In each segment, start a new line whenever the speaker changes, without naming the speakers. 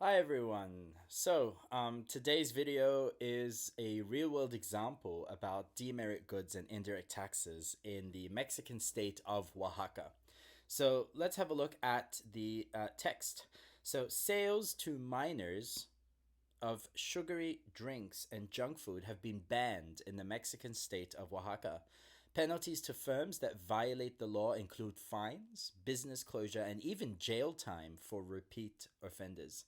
Hi everyone. Today's video is a real-world example about demerit goods and indirect taxes in the Mexican state of Oaxaca. So let's have a look at the text. So sales to minors of sugary drinks and junk food have been banned in the Mexican state of Oaxaca. Penalties to firms that violate the law include fines, business closure, and even jail time for repeat offenders.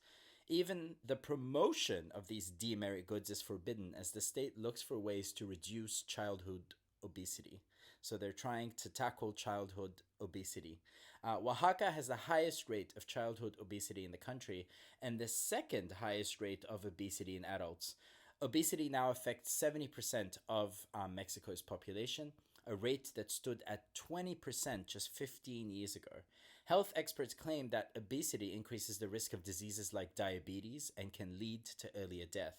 Even the promotion of these demerit goods is forbidden as the state looks for ways to reduce childhood obesity. So they're trying to tackle childhood obesity. Oaxaca has the highest rate of childhood obesity in the country and the second highest rate of obesity in adults. Obesity now affects 70% of Mexico's population, a rate that stood at 20% just 15 years ago. Health experts claim that obesity increases the risk of diseases like diabetes and can lead to earlier death.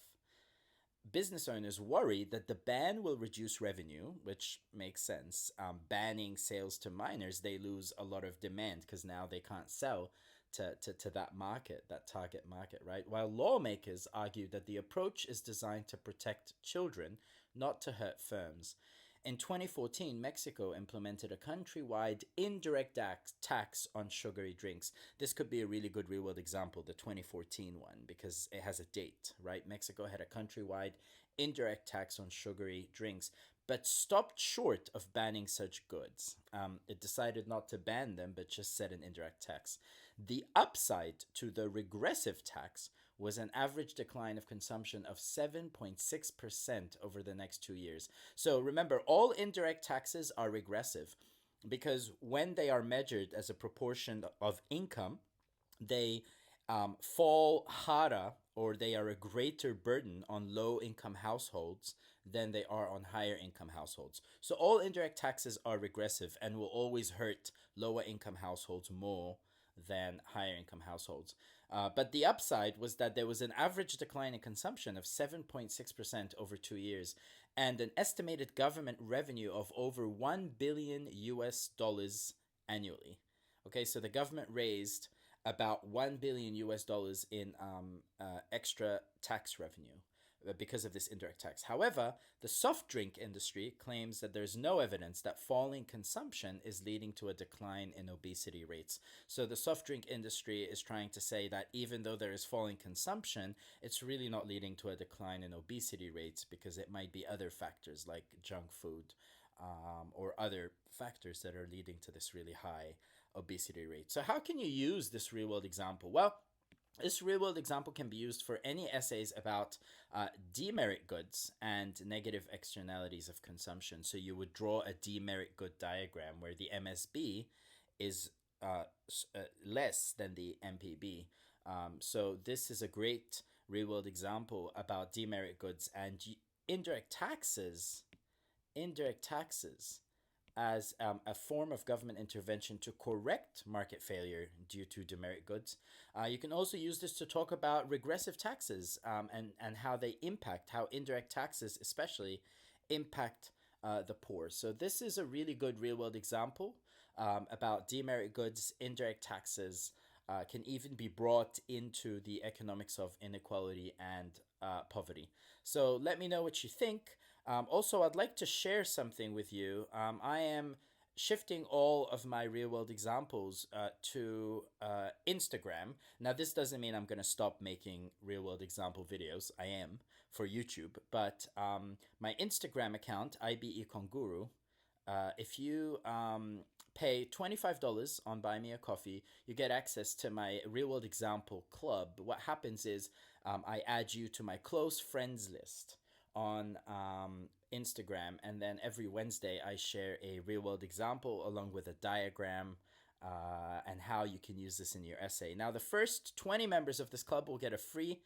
Business owners worry that the ban will reduce revenue, which makes sense. Banning sales to minors, they lose a lot of demand because now they can't sell to that market, that target market, right? While lawmakers argue that the approach is designed to protect children, not to hurt firms. In 2014, Mexico implemented a countrywide indirect tax on sugary drinks. This could be a really good real world example, the 2014 one, because it has a date, right? Mexico had a countrywide indirect tax on sugary drinks, but stopped short of banning such goods. It decided not to ban them, but just set an indirect tax. The upside to the regressive tax was an average decline of consumption of 7.6% over the next 2 years. So remember, all indirect taxes are regressive because when they are measured as a proportion of income, they fall harder or they are a greater burden on low income households than they are on higher income households. So all indirect taxes are regressive and will always hurt lower income households more than higher income households. But the upside was that there was an average decline in consumption of 7.6% over 2 years and an estimated government revenue of over 1 billion US dollars annually. Okay, so the government raised about 1 billion US dollars in extra tax revenue because of this indirect tax. However, the soft drink industry claims that there's no evidence that falling consumption is leading to a decline in obesity rates. So the soft drink industry is trying to say that even though there is falling consumption, it's really not leading to a decline in obesity rates because it might be other factors like junk food or other factors that are leading to this really high obesity rate. So how can you use this real world example? Well, this real world example can be used for any essays about demerit goods and negative externalities of consumption. So you would draw a demerit good diagram where the MSB is less than the MPB. So this is a great real world example about demerit goods and indirect taxes. Indirect taxes as a form of government intervention to correct market failure due to demerit goods. You can also use this to talk about regressive taxes and how they impact, how indirect taxes especially impact the poor. So this is a really good real world example about demerit goods, indirect taxes, can even be brought into the economics of inequality and poverty. So let me know what you think. Also, I'd like to share something with you. I am shifting all of my real world examples to Instagram. Now, this doesn't mean I'm going to stop making real world example videos. I am for YouTube, but my Instagram account, IB Econ Guru, if you pay $25 on Buy Me a Coffee, you get access to my real world example club. What happens is I add you to my close friends list on Instagram, and then every Wednesday I share a real world example along with a diagram and how you can use this in your essay. Now, the first 20 members of this club will get a free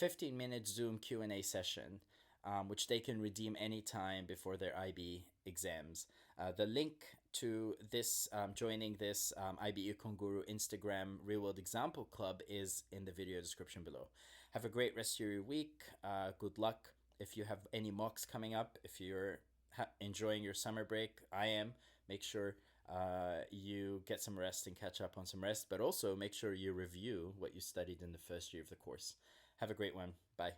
15-minute Zoom Q&A session, which they can redeem anytime before their IB exams. The link to this joining this IB Econ Guru Instagram Real World Example Club is in the video description below. Have a great rest of your week. Good luck. If you have any mocks coming up, if you're enjoying your summer break, I am. Make sure you get some rest and catch up on some rest, but also make sure you review what you studied in the first year of the course. Have a great one. Bye.